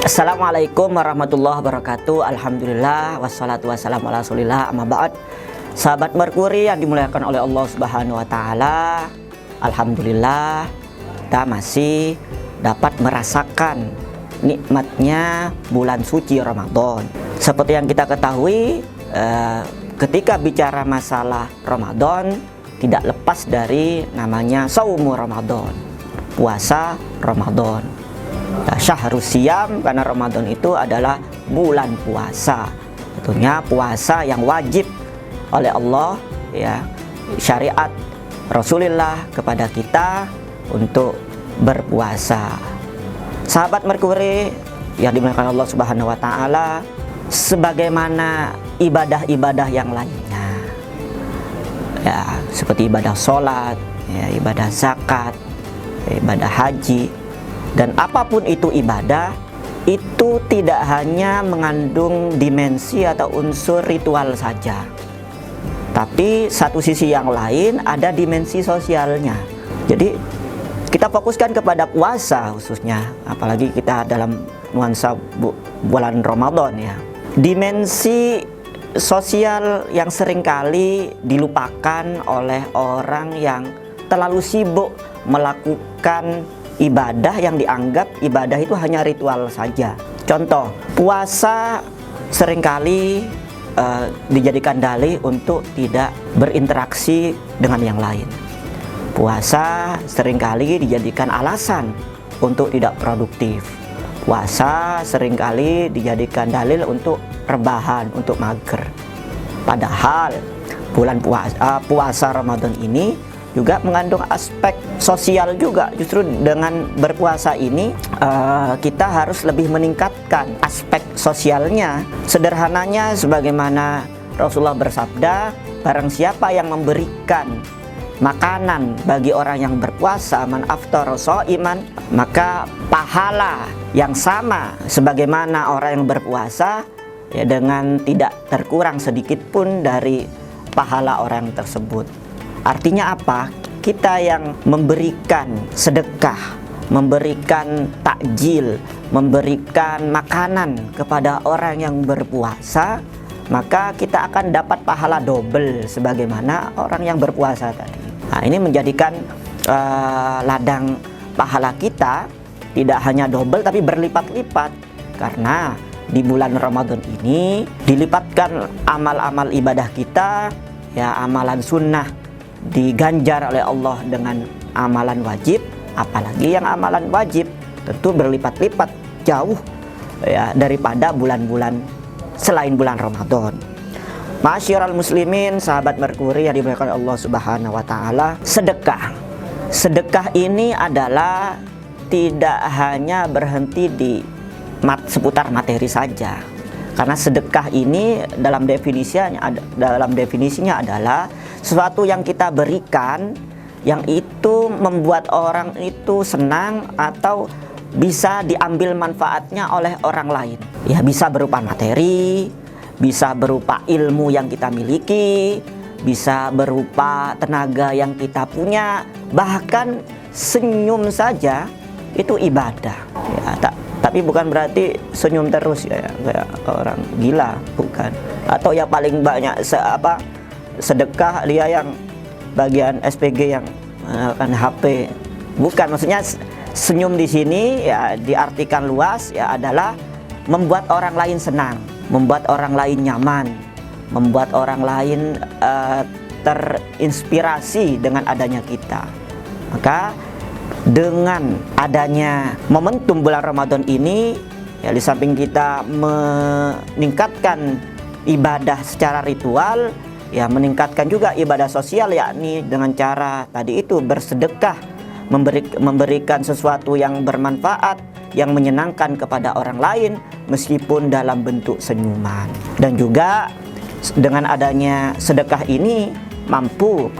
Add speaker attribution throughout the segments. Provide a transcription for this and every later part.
Speaker 1: Assalamualaikum warahmatullahi wabarakatuh. Alhamdulillah wassalatu wassalamu ala rasulillah, amma ba'd. Sahabat Merkuri yang dimuliakan oleh Allah Subhanahu wa taala, alhamdulillah kita masih dapat merasakan nikmatnya bulan suci Ramadan. Seperti yang kita ketahui, ketika bicara masalah Ramadan tidak lepas dari namanya saumu Ramadan, puasa Ramadan. Syahrus Siyam, karena Ramadan itu adalah bulan puasa. Tentunya puasa yang wajib oleh Allah, ya, syariat Rasulullah kepada kita untuk berpuasa. Sahabat Merkuri yang dimuliakan Allah Subhanahu wa taala, sebagaimana ibadah-ibadah yang lainnya, ya, seperti ibadah sholat, ya, ibadah zakat, ibadah haji, dan apapun itu ibadah, itu tidak hanya mengandung dimensi atau unsur ritual saja, tapi satu sisi yang lain ada dimensi sosialnya. Jadi kita fokuskan kepada puasa khususnya, apalagi kita dalam nuansa bulan Ramadan, ya. Dimensi sosial yang seringkali dilupakan oleh orang yang terlalu sibuk melakukan ibadah yang dianggap ibadah itu hanya ritual saja. Contoh, puasa seringkali dijadikan dalih untuk tidak berinteraksi dengan yang lain. Puasa seringkali dijadikan alasan untuk tidak produktif. Puasa seringkali dijadikan dalil untuk rebahan, untuk mager. Padahal bulan puasa Ramadan ini juga mengandung aspek sosial juga. Justru dengan berpuasa ini kita harus lebih meningkatkan aspek sosialnya. Sederhananya sebagaimana Rasulullah bersabda, barang siapa yang memberikan makanan bagi orang yang berpuasa, man aftara shaiman, maka pahala yang sama sebagaimana orang yang berpuasa, ya, dengan tidak terkurang sedikit pun dari pahala orang tersebut. Artinya apa? Kita yang memberikan sedekah, memberikan takjil, memberikan makanan kepada orang yang berpuasa, maka kita akan dapat pahala double sebagaimana orang yang berpuasa tadi. Nah, ini menjadikan ladang pahala kita tidak hanya double tapi berlipat-lipat, karena di bulan Ramadan ini dilipatkan amal-amal ibadah kita, ya, amalan sunnah diganjar oleh Allah dengan amalan wajib, apalagi yang amalan wajib tentu berlipat-lipat jauh, ya, daripada bulan-bulan selain bulan Ramadan. Ma'asyiral muslimin, sahabat Merkuri yang dimuliakan Allah Subhanahu wa taala, sedekah. Sedekah ini adalah tidak hanya berhenti di seputar materi saja. Karena sedekah ini dalam definisinya adalah sesuatu yang kita berikan yang itu membuat orang itu senang atau bisa diambil manfaatnya oleh orang lain. Ya, bisa berupa materi, bisa berupa ilmu yang kita miliki, bisa berupa tenaga yang kita punya, bahkan senyum saja itu ibadah. Ya, tapi bukan berarti senyum terus, ya, kayak orang gila, bukan. Atau ya paling banyak sedekah dia yang bagian SPG yang kan HP, bukan. Maksudnya senyum di sini, ya, diartikan luas, ya, adalah membuat orang lain senang, membuat orang lain nyaman, membuat orang lain terinspirasi dengan adanya kita. Maka dengan adanya momentum bulan Ramadan ini, ya, di samping kita meningkatkan ibadah secara ritual, ya, meningkatkan juga ibadah sosial, yakni dengan cara tadi itu bersedekah, memberikan sesuatu yang bermanfaat, yang menyenangkan kepada orang lain meskipun dalam bentuk senyuman. Dan juga dengan adanya sedekah ini mampu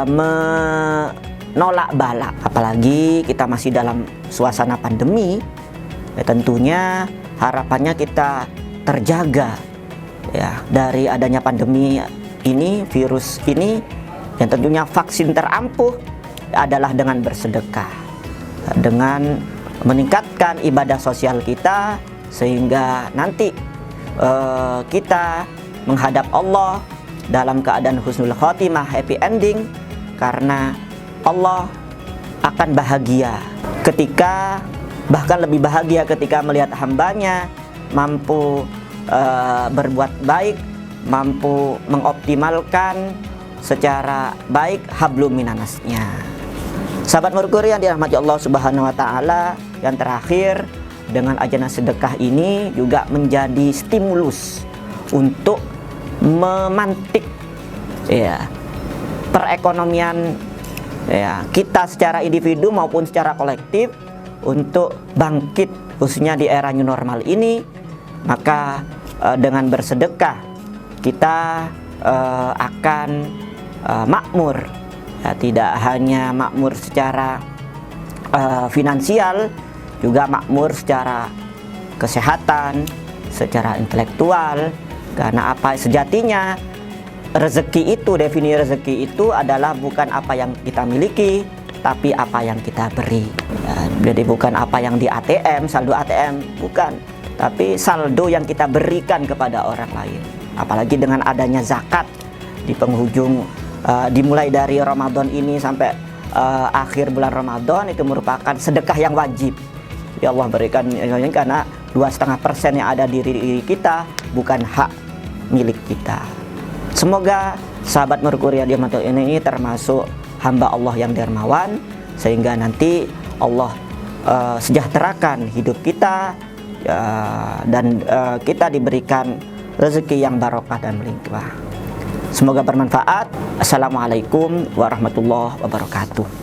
Speaker 1: menolak bala, apalagi kita masih dalam suasana pandemi, ya, tentunya harapannya kita terjaga, ya, dari adanya pandemi ini, virus ini, yang tentunya vaksin terampuh adalah dengan bersedekah, dengan meningkatkan ibadah sosial kita sehingga nanti kita menghadap Allah dalam keadaan husnul khotimah, happy ending, karena Allah akan bahagia ketika, bahkan lebih bahagia ketika melihat hambanya mampu berbuat baik, mampu mengoptimalkan secara baik hablum minanasnya. Sahabat Merkuri yang dirahmati Allah Subhanahu wa taala, yang terakhir, dengan ajana sedekah ini juga menjadi stimulus untuk memantik perekonomian kita secara individu maupun secara kolektif untuk bangkit, khususnya di era new normal ini. Maka dengan bersedekah kita akan makmur, tidak hanya makmur secara finansial, juga makmur secara kesehatan, secara intelektual. Karena apa, sejatinya rezeki itu, definisi rezeki itu adalah bukan apa yang kita miliki, tapi apa yang kita beri. Jadi bukan apa yang di ATM, saldo ATM, bukan, tapi saldo yang kita berikan kepada orang lain. Apalagi dengan adanya zakat di penghujung, dimulai dari Ramadan ini sampai akhir bulan Ramadan, itu merupakan sedekah yang wajib. Ya Allah berikan, karena 2,5% yang ada di diri kita bukan hak milik kita. Semoga sahabat Merkuri yang dirahmati ini termasuk hamba Allah yang dermawan, sehingga nanti Allah sejahterakan hidup kita, dan kita diberikan rezeki yang barokah dan melimpah. Semoga bermanfaat. Assalamualaikum warahmatullahi wabarakatuh.